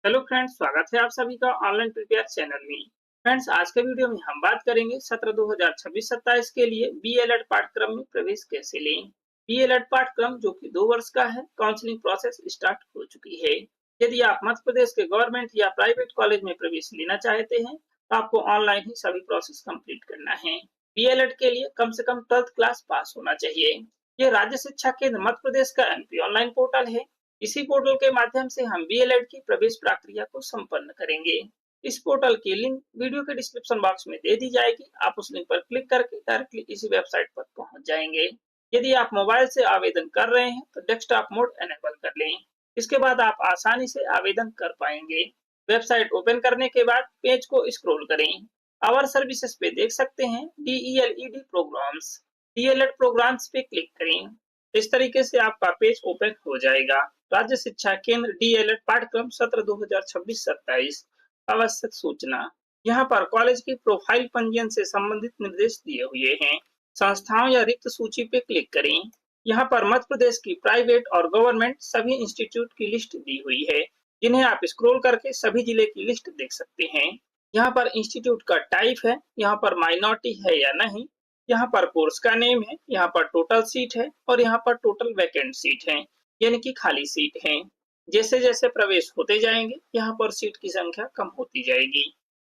Hello friends, स्वागत है आप सभी का ऑनलाइन प्रिपेयर चैनल में। फ्रेंड्स, आज के वीडियो में हम बात करेंगे सत्र 2026-27 के लिए बीएलएड पाठ्यक्रम में प्रवेश कैसे लें। बीएलएड पाठ्यक्रम जो कि 2 वर्ष का है, काउंसलिंग प्रोसेस स्टार्ट हो चुकी है। यदि आप मध्य प्रदेश के गवर्नमेंट या प्राइवेट कॉलेज में प्रवेश लेना चाहते हैं तो आपको ऑनलाइन ही सभी प्रोसेस कंप्लीट करना है। बीएलएड के लिए कम से कम 12th क्लास पास होना चाहिए। ये राज्य शिक्षा केंद्र मध्य प्रदेश का एमपी ऑनलाइन पोर्टल है। इसी पोर्टल के माध्यम से हम बीएलएड की प्रवेश प्रक्रिया को संपन्न करेंगे। इस पोर्टल की लिंक वीडियो के डिस्क्रिप्शन बॉक्स में दे दी जाएगी। आप उस लिंक पर क्लिक करके डायरेक्टली इसी वेबसाइट पर पहुंच जाएंगे। यदि आप मोबाइल से आवेदन कर रहे हैं तो डेस्कटॉप मोड एनेबल कर लें। इसके बाद आप आसानी से आवेदन कर पाएंगे। वेबसाइट ओपन करने के बाद पेज को स्क्रॉल करें। आवर सर्विसेज पे देख सकते हैं डीईएलईडी प्रोग्राम्स। डीएलएड प्रोग्राम्स पे क्लिक करें। इस तरीके से आपका पेज ओपन हो जाएगा। राज्य शिक्षा केंद्र डीएलएड पाठ्यक्रम सत्र 2026-27 आवश्यक सूचना। यहाँ पर कॉलेज की प्रोफाइल पंजीयन से संबंधित निर्देश दिए हुए हैं। संस्थाओं या रिक्त सूची पे क्लिक करें। यहाँ पर मध्य प्रदेश की प्राइवेट और गवर्नमेंट सभी इंस्टीट्यूट की लिस्ट दी हुई है, जिन्हें आप स्क्रॉल करके सभी जिले की लिस्ट देख सकते हैं। यहाँ पर इंस्टीट्यूट का टाइप है, यहाँ पर माइनॉरिटी है या नहीं, यहाँ पर कोर्स का नेम है, यहाँ पर टोटल सीट है और यहाँ पर टोटल वैकेंट सीट है, यानी कि खाली सीट है। जैसे जैसे प्रवेश होते जाएंगे यहाँ पर सीट की संख्या कम होती जाएगी।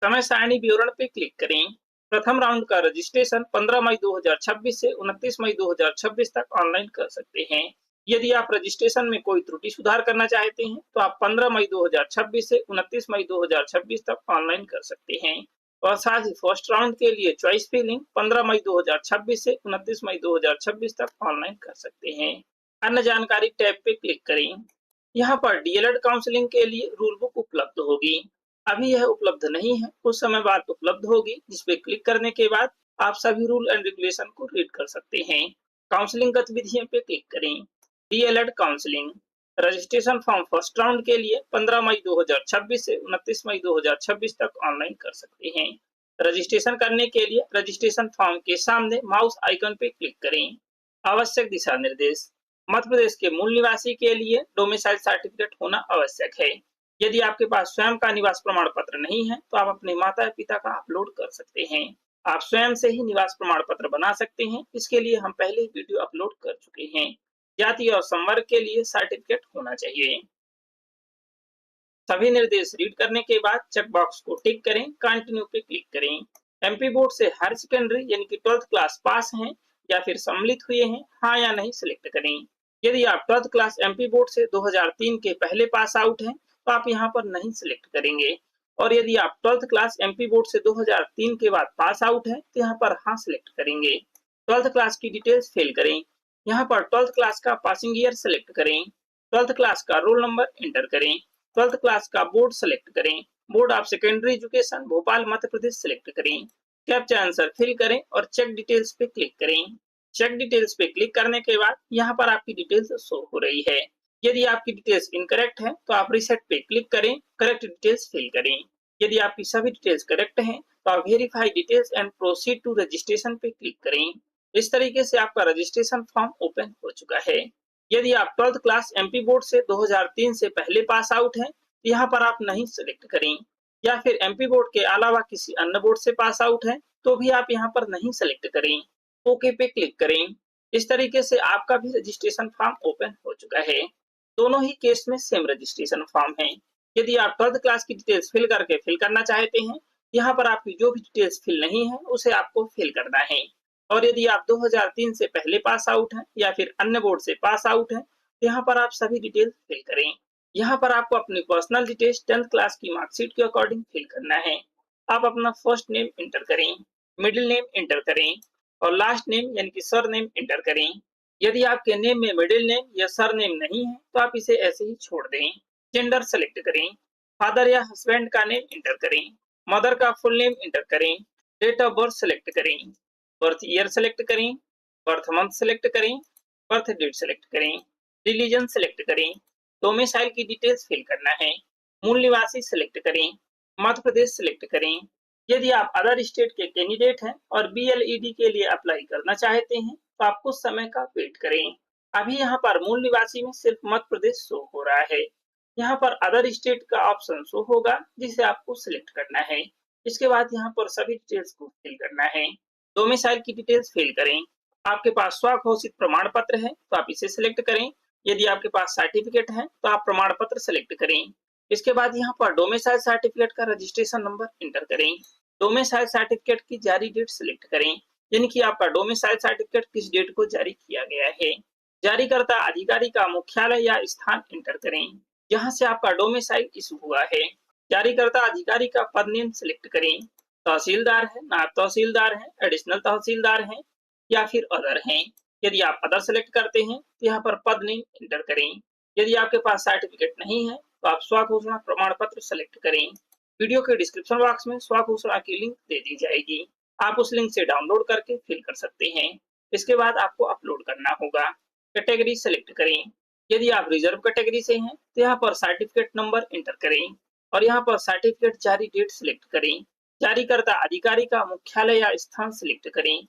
समय सारणी विवरण पे क्लिक करें। प्रथम राउंड का रजिस्ट्रेशन 15 मई 2026 से 29 मई 2026 तक ऑनलाइन कर सकते हैं। यदि आप रजिस्ट्रेशन में कोई त्रुटि सुधार करना चाहते हैं तो आप 15 मई 2026 से 29 मई 2026 तक ऑनलाइन कर सकते हैं। और साथ ही फर्स्ट राउंड के लिए चॉइस फिलिंग 15 मई 2026 से 29 मई 2026 तक ऑनलाइन कर सकते हैं। अन्य जानकारी टैब पे क्लिक करें। यहाँ पर डीएलएड काउंसलिंग के लिए रूल बुक उपलब्ध होगी। अभी यह उपलब्ध नहीं है, कुछ समय बाद उपलब्ध होगी, जिस पे क्लिक करने के बाद आप सभी रूल एंड रेगुलेशन को रीड कर सकते हैं। काउंसलिंग गतिविधियों पे क्लिक करें। DElEd counselling registration form first round के लिए 15 मई 2026 से 29 मई 2026 तक ऑनलाइन कर सकते हैं। रजिस्ट्रेशन करने के लिए रजिस्ट्रेशन फॉर्म के सामने माउस आइकन पे क्लिक करें। आवश्यक दिशा निर्देश। मध्य प्रदेश के मूल निवासी के लिए डोमिसाइल सर्टिफिकेट होना आवश्यक है। यदि आपके पास स्वयं का निवास प्रमाण पत्र नहीं है तो आप अपने माता पिता का अपलोड कर सकते हैं। आप स्वयं से ही निवास प्रमाण पत्र बना सकते हैं। इसके लिए हम पहले ही वीडियो अपलोड कर चुके हैं। जाति और संवर्ग के लिए सर्टिफिकेट होना चाहिए। सभी निर्देश रीड करने के बाद चेक बॉक्स को टिक करें, कंटिन्यू पे क्लिक करें। एमपी बोर्ड से हायर सेकेंडरी यानी कि 12th क्लास पास हैं या फिर सम्मिलित हुए हैं, हाँ या नहीं सिलेक्ट करें। यदि आप 12th क्लास एमपी बोर्ड से 2003 के पहले पास आउट हैं तो आप यहाँ पर नहीं सिलेक्ट करेंगे। और यदि आप 12th क्लास एमपी बोर्ड से 2003 के बाद पास आउट हैं तो यहाँ पर हाँ सिलेक्ट करेंगे। 12th क्लास की डिटेल्स फिल करें। यहाँ पर 12th क्लास का पासिंग ईयर सेलेक्ट करें। 12th क्लास का रोल नंबर एंटर करें। 12th क्लास का बोर्ड सेलेक्ट करें। Board of secondary education Bhopal Madhya Pradesh select करें। कैप्चा आंसर फिल करें और चेक डिटेल्स पे क्लिक करें। चेक डिटेल्स पे क्लिक करने के बाद यहाँ पर आपकी डिटेल्स शो हो रही है। यदि आपकी डिटेल्स इनकरेक्ट है तो आप रिसेट पे क्लिक करें, करेक्ट डिटेल्स फिल करें। यदि आपकी सभी डिटेल्स करेक्ट हैं तो आप verify details and proceed to registration पे क्लिक करें। इस तरीके से आपका रजिस्ट्रेशन फॉर्म ओपन हो चुका है। यदि आप 12th क्लास एमपी बोर्ड से 2003 से पहले पास आउट हैं तो यहाँ पर आप नहीं सिलेक्ट करें, या फिर एमपी बोर्ड के अलावा किसी अन्य बोर्ड से पास आउट हैं तो भी आप यहाँ पर नहीं सिलेक्ट करें। ओके पे क्लिक करें। इस तरीके से आपका भी रजिस्ट्रेशन फॉर्म ओपन हो चुका है। दोनों ही केस में सेम रजिस्ट्रेशन फॉर्म है। यदि आप 12th क्लास की डिटेल्स फिल करना चाहते हैं, यहाँ पर आपकी जो भी डिटेल्स फिल नहीं है उसे आपको फिल करना है। और यदि आप 2003 से पहले पास आउट हैं या फिर अन्य बोर्ड से पास आउट हैं तो यहाँ पर आप सभी डिटेल्स फिल करें। यहाँ पर आपको अपनी पर्सनल डिटेल्स 10th क्लास की मार्कशीट के अकॉर्डिंग फिल करना है। आप अपना फर्स्ट नेम एंटर करें, मिडिल नेम एंटर करें और लास्ट नेम यानी कि सर नेम एंटर करें। यदि आपके नेम में मिडिल नेम या सर नेम नहीं है तो आप इसे ऐसे ही छोड़ दें। जेंडर सेलेक्ट करें। फादर या हस्बैंड का नेम एंटर करें। मदर का फुल नेम एंटर करें। डेट ऑफ बर्थ सेलेक्ट करें। बर्थ ईयर सेलेक्ट करें। बर्थ मंथ सेलेक्ट करें। बर्थ डेट सेलेक्ट करें। रिलीजन सेलेक्ट करें। डोमिसाइल की डिटेल्स फिल करना है। मूल निवासी सेलेक्ट करें। मध्य प्रदेश सेलेक्ट करें। यदि आप अदर स्टेट के कैंडिडेट हैं और बीएलईडी के लिए अप्लाई करना चाहते हैं तो आप कुछ समय का वेट करें। अभी यहाँ पर मूल निवासी में सिर्फ मध्य प्रदेश शो हो रहा है। यहाँ पर अदर स्टेट का ऑप्शन शो होगा जिसे आपको सिलेक्ट करना है। इसके बाद यहाँ पर सभी डिटेल्स को फिल करना है। डोमिसाइल की डिटेल्स फिल करें। आपके पास स्वघोषित प्रमाण पत्र है तो आप इसे सिलेक्ट करें। यदि आपके पास सर्टिफिकेट है तो आप प्रमाण पत्र सिलेक्ट करें। इसके बाद यहाँ पर डोमिसाइल सर्टिफिकेट का रजिस्ट्रेशन नंबर एंटर करें। डोमिसाइल सर्टिफिकेट की जारी डेट सिलेक्ट करें, यानी कि आपका डोमिसाइल सर्टिफिकेट किस डेट को जारी किया गया है। जारीकर्ता अधिकारी का मुख्यालय या स्थान एंटर करें जहां से आपका डोमिसाइल इशू हुआ है। जारीकर्ता अधिकारी का पद नेम सिलेक्ट करें। तहसीलदार है, नायब तहसीलदार है, एडिशनल तहसीलदार है या फिर अदर हैं। यदि आप अदर सेलेक्ट करते हैं तो यहाँ पर पद नेम एंटर करें। यदि आपके पास सर्टिफिकेट नहीं है तो आप स्वघोषणा प्रमाण पत्र सेलेक्ट करें। वीडियो के डिस्क्रिप्शन बॉक्स में स्वघोषणा की लिंक दे दी जाएगी। आप उस लिंक से डाउनलोड करके फिल कर सकते हैं। इसके बाद आपको अपलोड करना होगा। कैटेगरी सेलेक्ट करें। यदि आप रिजर्व कैटेगरी से हैं तो यहाँ पर सर्टिफिकेट नंबर एंटर करें और यहाँ पर सर्टिफिकेट जारी डेट सिलेक्ट करें। जारीकर्ता अधिकारी का मुख्यालय या स्थान सिलेक्ट करें।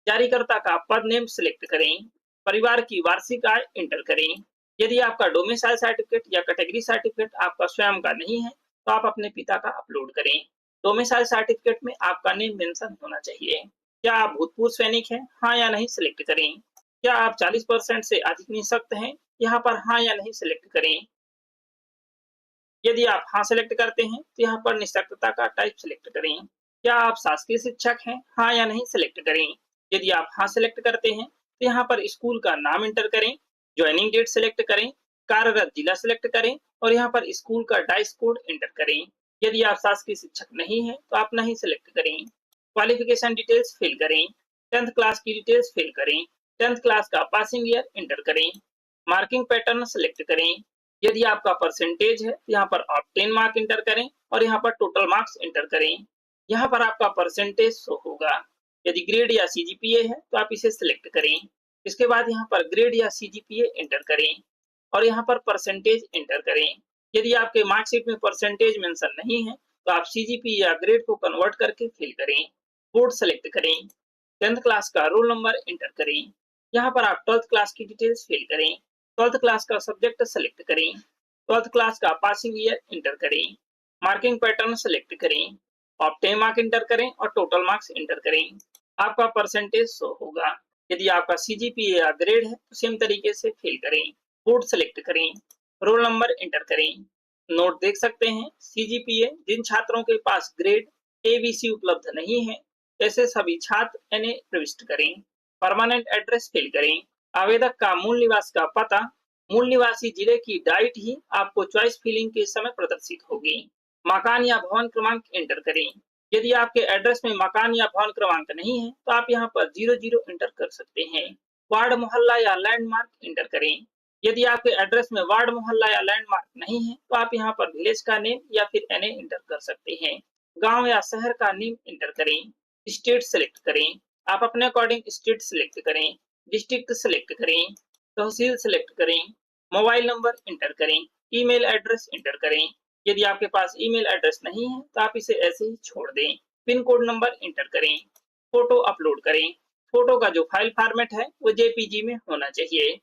जारीकर्ता का पद नेम सिलेक्ट करें। परिवार की वार्षिक आय एंटर करें। यदि आपका डोमिसाइल सर्टिफिकेट या कैटेगरी सर्टिफिकेट आपका स्वयं का नहीं है तो आप अपने पिता का अपलोड करें। डोमिसाइल सर्टिफिकेट में आपका नेम मेंशन होना चाहिए। क्या आप भूतपूर्व सैनिक हैं, हाँ या नहीं सिलेक्ट करें। क्या आप 40% से अधिक निःशक्त हैं, यहाँ पर हाँ या नहीं सिलेक्ट करें। यदि आप हाँ सिलेक्ट करते हैं तो यहाँ पर निःशक्तता का टाइप सिलेक्ट करें। क्या आप शासकीय शिक्षक हैं, हाँ या नहीं सिलेक्ट करें। यदि आप हाँ सिलेक्ट करते हैं तो यहाँ पर स्कूल का नाम एंटर करें। ज्वाइनिंग डेट सिलेक्ट करें। कार्यरत जिला सिलेक्ट करें और यहाँ पर स्कूल का डाइस कोड एंटर करें। यदि आप शासकीय शिक्षक नहीं है तो आप नहीं सिलेक्ट करें। क्वालिफिकेशन डिटेल्स फिल करें। 10th क्लास की डिटेल्स फिल करें। 10th क्लास का पासिंग ईयर एंटर करें। मार्किंग पैटर्न सिलेक्ट करें। यदि आपका परसेंटेज है तो यहाँ पर आप 10 मार्क एंटर करें और यहाँ पर टोटल मार्क्स एंटर करें। यहाँ पर आपका परसेंटेज शो होगा। यदि ग्रेड या सीजीपीए है तो आप इसे सिलेक्ट करें। इसके बाद यहाँ पर ग्रेड या सीजीपीए एंटर करें और यहाँ पर परसेंटेज एंटर करें। यदि आपके मार्कशीट में परसेंटेज मेंशन नहीं है तो आप सीजीपीए या ग्रेड को कन्वर्ट करके फिल करें। बोर्ड सेलेक्ट करें। 10th क्लास का रोल नंबर एंटर करें। यहाँ पर आप 12th क्लास की डिटेल्स फिल करें। 12th क्लास का सब्जेक्ट सेलेक्ट करें। 12th क्लास का पासिंग ईयर एंटर करें। मार्किंग पैटर्न सेलेक्ट करें। आप 10 मार्क एंटर करें और टोटल मार्क्स एंटर करें। आपका परसेंटेज शो होगा। यदि आपका सीजीपीए या ग्रेड है तो सेम तरीके से फिल करें। बोर्ड सेलेक्ट करें। रोल नंबर एंटर करें। नोट देख सकते हैं, सीजीपीए जिन छात्रों के पास ग्रेड एबीसी उपलब्ध नहीं है ऐसे सभी छात्र एनए प्रविष्ट करें। परमानेंट एड्रेस फिल करें। आवेदक का मूल निवास का पता, मूल निवासी जिले की डाइट ही आपको चॉइस फिलिंग के समय प्रदर्शित होगी। मकान या भवन क्रमांक एंटर करें। यदि आपके एड्रेस में मकान या भवन क्रमांक नहीं है तो आप यहाँ पर 00 एंटर कर सकते हैं। वार्ड मोहल्ला या लैंडमार्क एंटर करें। यदि आपके एड्रेस में वार्ड मोहल्ला या लैंडमार्क नहीं है तो आप यहाँ पर विलेज का नेम या फिर एनए एंटर कर सकते हैं। गांव या शहर का नेम एंटर करें। स्टेट सेलेक्ट करें। आप अपने अकॉर्डिंग स्टेट सेलेक्ट करें। डिस्ट्रिक्ट सेलेक्ट करें। तहसील सेलेक्ट करें। मोबाइल नंबर एंटर करें। ईमेल एड्रेस एंटर करें। यदि आपके पास ईमेल एड्रेस नहीं है तो आप इसे ऐसे ही छोड़ दें। पिन कोड नंबर एंटर करें। फोटो अपलोड करें। फोटो का जो फाइल फॉर्मेट है वो जेपीजी में होना चाहिए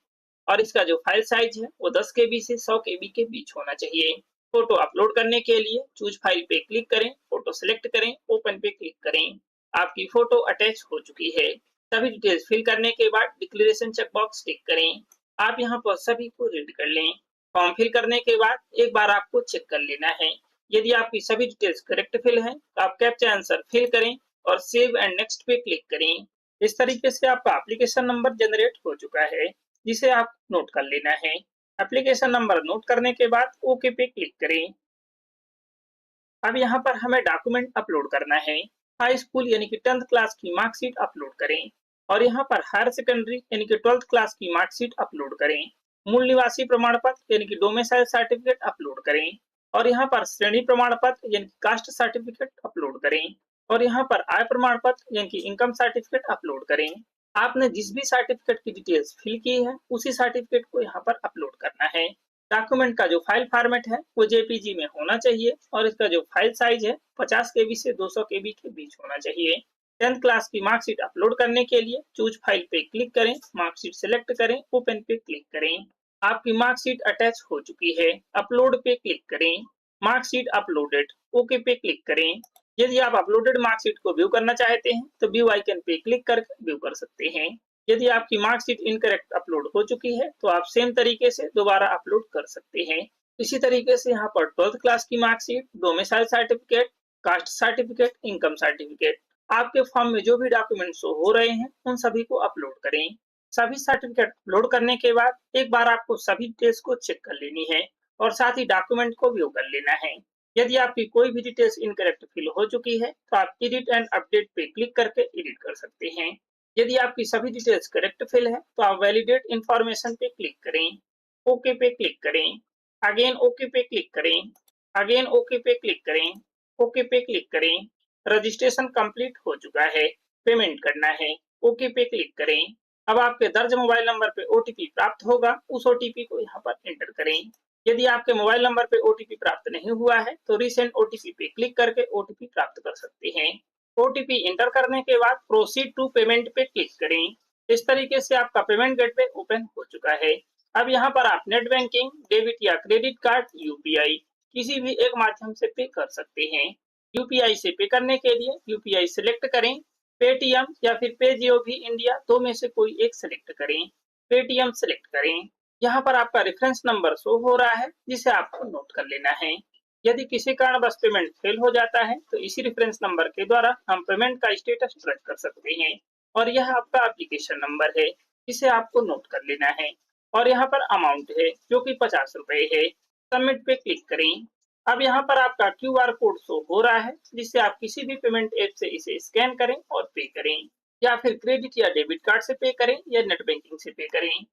और इसका जो फाइल साइज है वो 10 केबी से 100 केबी के बीच होना चाहिए। फोटो अपलोड करने के लिए चूज फाइल पे क्लिक करें, फोटो सिलेक्ट करें, ओपन पे क्लिक करें। आपकी फोटो अटैच हो चुकी है। सभी डिटेल्स फिल करने के बाद डिक्लेरेशन चेक बॉक्स टिक करें। आप यहाँ पर सभी को रीड कर लें। फॉर्म फिल करने के बाद एक बार आपको चेक कर लेना है। यदि आपकी सभी डिटेल्स करेक्ट फिल हैं तो आप कैप्चा आंसर फिल करें और सेव एंड नेक्स्ट पे क्लिक करें। इस तरीके से आपका एप्लीकेशन नंबर जनरेट हो चुका है जिसे आप नोट कर लेना है। एप्लीकेशन नंबर नोट करने के बाद ओके पे क्लिक करें। अब यहाँ पर हमें डॉक्यूमेंट अपलोड करना है। हाई स्कूल यानी कि 10th क्लास की मार्कशीट अपलोड करें और यहाँ पर हायर सेकेंडरी यानी कि 12th क्लास की मार्कशीट अपलोड करें। मूल निवासी प्रमाण पत्र यानी कि डोमिसाइल सर्टिफिकेट अपलोड करें और यहाँ पर श्रेणी प्रमाण पत्र यानी कि कास्ट सर्टिफिकेट अपलोड करें और यहाँ पर आय प्रमाण पत्र यानी कि इनकम सर्टिफिकेट अपलोड करें। आपने जिस भी सर्टिफिकेट की डिटेल्स फिल की है उसी सर्टिफिकेट को यहाँ पर अपलोड करना है। डॉक्यूमेंट का जो फाइल फॉर्मेट है वो जेपीजी में होना चाहिए और इसका जो फाइल साइज है 50 केबी से 200 केबी के बीच होना चाहिए। 10th क्लास की मार्कशीट अपलोड करने के लिए चूज फाइल पे क्लिक करें, मार्कशीट सिलेक्ट करें, ओपन पे क्लिक करें। आपकी मार्कशीट अटैच हो चुकी है। अपलोड पे क्लिक करें। मार्कशीट अपलोडेड, ओके पे क्लिक करें। यदि आप अपलोडेड मार्कशीट को व्यू करना चाहते हैं तो व्यू आइकन पे क्लिक करके व्यू कर सकते हैं। यदि आपकी मार्कशीट इनकरेक्ट अपलोड हो चुकी है तो आप सेम तरीके से दोबारा अपलोड कर सकते हैं। इसी तरीके से यहाँ पर 12th क्लास की marksheet, domicile certificate, caste certificate, income certificate, आपके फॉर्म में जो भी डॉक्यूमेंट शो हो रहे हैं उन सभी को अपलोड करें। सभी सर्टिफिकेट अपलोड करने के बाद एक बार आपको सभी डिटेल्स को चेक कर लेनी है और साथ ही डॉक्यूमेंट को व्यू कर लेना है। यदि आपकी कोई भी डिटेल्स इनकरेक्ट फिल हो चुकी है तो आप एडिट एंड अपडेट पे क्लिक करके एडिट कर सकते हैं। यदि आपकी सभी डिटेल्स करेक्ट फिल है तो आप वैलिडेट इंफॉर्मेशन पे क्लिक करें। ओके पे क्लिक करें। अगेन ओके पे क्लिक करें। अगेन ओके पे क्लिक करें। ओके पे क्लिक करें। रजिस्ट्रेशन कंप्लीट हो चुका है। पेमेंट करना है। ओके पे क्लिक करें। अब आपके दर्ज मोबाइल नंबर पे ओटीपी प्राप्त होगा, उस ओटीपी को यहाँ पर एंटर करें। यदि आपके मोबाइल नंबर पे ओटीपी प्राप्त नहीं हुआ है तो रीसेंट ओटीपी पे क्लिक करके ओटीपी प्राप्त कर सकते हैं। ओटीपी एंटर करने के बाद प्रोसीड टू पेमेंट पे क्लिक करें। इस तरीके से आपका पेमेंट गेटवे ओपन हो चुका है। अब यहाँ पर आप नेट बैंकिंग, डेबिट या क्रेडिट कार्ड, यूपीआई किसी भी एक माध्यम से पे कर सकते हैं। यूपीआई से पे करने के लिए यूपीआई सिलेक्ट करें। पेटीएम या फिर पेजीओ भी इंडिया, दो में से कोई एक सिलेक्ट करें। पेटीएम सिलेक्ट करें। यहाँ पर आपका रेफरेंस नंबर शो हो रहा है जिसे आपको नोट कर लेना है। यदि किसी कारणवश पेमेंट फेल हो जाता है तो इसी रेफरेंस नंबर के द्वारा हम पेमेंट का स्टेटस ट्रैक कर सकते हैं। और यह आपका एप्लीकेशन नंबर है जिसे आपको नोट कर लेना है। और यहाँ पर अमाउंट है जो कि 50 रुपए है। सबमिट पे क्लिक करें। अब यहाँ पर आपका क्यूआर कोड शो हो रहा है जिससे आप किसी भी पेमेंट ऐप से इसे स्कैन करें और पे करें, या फिर क्रेडिट या डेबिट कार्ड से पे करें या नेट बैंकिंग से पे करें।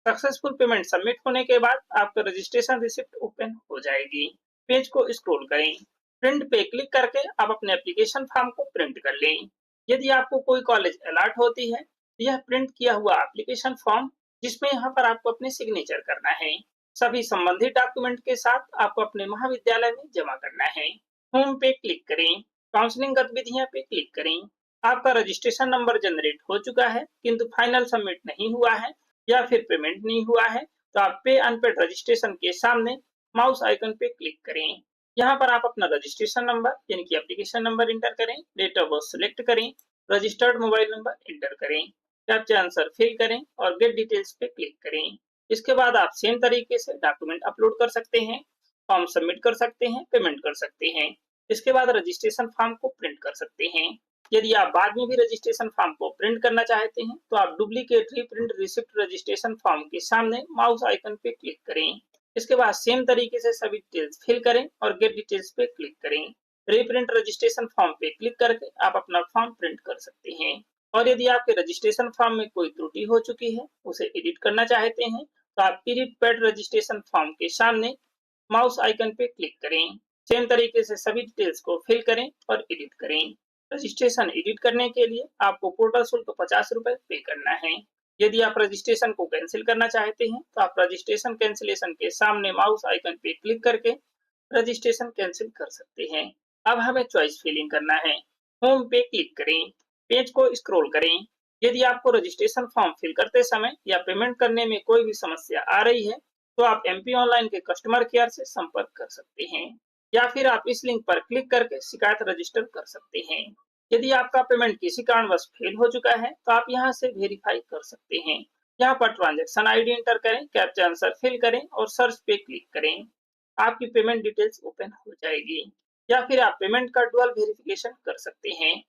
सक्सेसफुल पेमेंट सबमिट होने के बाद आपका रजिस्ट्रेशन रिसिप्ट ओपन हो जाएगी। पेज को स्क्रॉल करें। प्रिंट पे क्लिक करके आप अपने एप्लीकेशन फॉर्म को प्रिंट कर लें। यदि आपको कोई कॉलेज अलॉट होती है तो यह प्रिंट किया हुआ एप्लीकेशन फॉर्म, जिसमें यहाँ पर आपको अपने सिग्नेचर करना है, सभी संबंधित डॉक्यूमेंट के साथ आपको अपने महाविद्यालय में जमा करना है। होम पे क्लिक करें। काउंसलिंग गतिविधियां पे क्लिक करें। आपका रजिस्ट्रेशन नंबर जनरेट हो चुका है किंतु फाइनल सबमिट नहीं हुआ है या फिर पेमेंट नहीं हुआ है तो आप पे अनपेड रजिस्ट्रेशन के सामने माउस आइकन पे क्लिक करें। यहाँ पर आप अपना रजिस्ट्रेशन नंबर यानी कि एप्लीकेशन नंबर इंटर करें, डेट ऑफ बर्थ सिलेक्ट करें, रजिस्टर्ड मोबाइल नंबर इंटर करें, कैप्चा आंसर फिल करें और गेट डिटेल्स पे क्लिक करें। इसके बाद आप सेम तरीके से डॉक्यूमेंट अपलोड कर सकते हैं, फॉर्म सबमिट कर सकते हैं, पेमेंट कर सकते हैं। इसके बाद रजिस्ट्रेशन फॉर्म को प्रिंट कर सकते हैं। यदि आप बाद में भी रजिस्ट्रेशन फॉर्म को प्रिंट करना चाहते हैं तो आप duplicate reprint receipt registration form के सामने माउस आइकन पे क्लिक करें। इसके बाद सेम तरीके से सभी डिटेल्स फिल करें और गेट डिटेल्स पे क्लिक करें। रीप्रिंट रजिस्ट्रेशन फॉर्म पे क्लिक करके आप अपना फॉर्म प्रिंट कर सकते हैं। और यदि आपके रजिस्ट्रेशन फॉर्म में कोई त्रुटि हो चुकी है, उसे एडिट करना चाहते हैं तो आप एडिट पैड रजिस्ट्रेशन फॉर्म के सामने माउस आइकन पे क्लिक करें। सेम तरीके से सभी डिटेल्स को फिल करें और एडिट करें। रजिस्ट्रेशन एडिट करने के लिए आपको पोर्टल शुल्क 50 रुपए पे करना है। यदि आप रजिस्ट्रेशन को कैंसिल करना चाहते हैं तो आप रजिस्ट्रेशन कैंसिलेशन के सामने माउस आइकन पे क्लिक करके रजिस्ट्रेशन कैंसिल कर सकते हैं। अब हमें चॉइस फिलिंग करना है। होम पे क्लिक करें। पेज को स्क्रॉल करें। यदि आपको रजिस्ट्रेशन फॉर्म फिल करते समय या पेमेंट करने में कोई भी समस्या आ रही है तो आप एमपी ऑनलाइन के कस्टमर केयर से संपर्क कर सकते हैं, या फिर आप इस लिंक पर क्लिक करके शिकायत रजिस्टर कर सकते हैं। यदि आपका पेमेंट किसी कारणवश फेल हो चुका है तो आप यहां से वेरीफाई कर सकते हैं। यहाँ पर ट्रांजैक्शन आईडी एंटर करें, कैप्चा आंसर फिल करें और सर्च पे क्लिक करें। आपकी पेमेंट डिटेल्स ओपन हो जाएगी। या फिर आप पेमेंट का डुअल वेरिफिकेशन कर सकते हैं।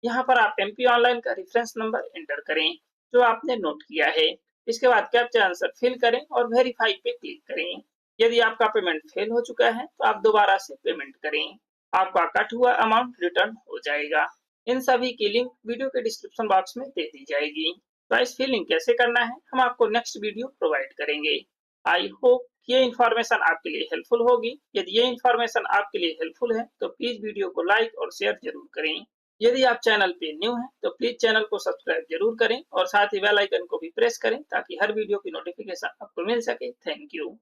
यहाँ पर आप एमपी ऑनलाइन का रेफरेंस नंबर एंटर करें जो आपने नोट किया है। इसके बाद कैप्चा आंसर फिल करें और वेरीफाई पे क्लिक करें। यदि आपका पेमेंट फेल हो चुका है तो आप दोबारा से पेमेंट करें। आपका कट हुआ अमाउंट रिटर्न हो जाएगा। इन सभी की लिंक वीडियो के डिस्क्रिप्शन बॉक्स में दे दी जाएगी। चॉइस फिलिंग कैसे करना है हम आपको नेक्स्ट वीडियो प्रोवाइड करेंगे। आई होप ये इन्फॉर्मेशन आपके लिए हेल्पफुल होगी। यदि ये इन्फॉर्मेशन आपके लिए हेल्पफुल है तो प्लीज वीडियो को लाइक और शेयर जरूर करें। यदि आप चैनल पे न्यू हैं तो प्लीज चैनल को सब्सक्राइब जरूर करें और साथ ही बेल आइकन को भी प्रेस करें ताकि हर वीडियो की नोटिफिकेशन आपको मिल सके। Thank you.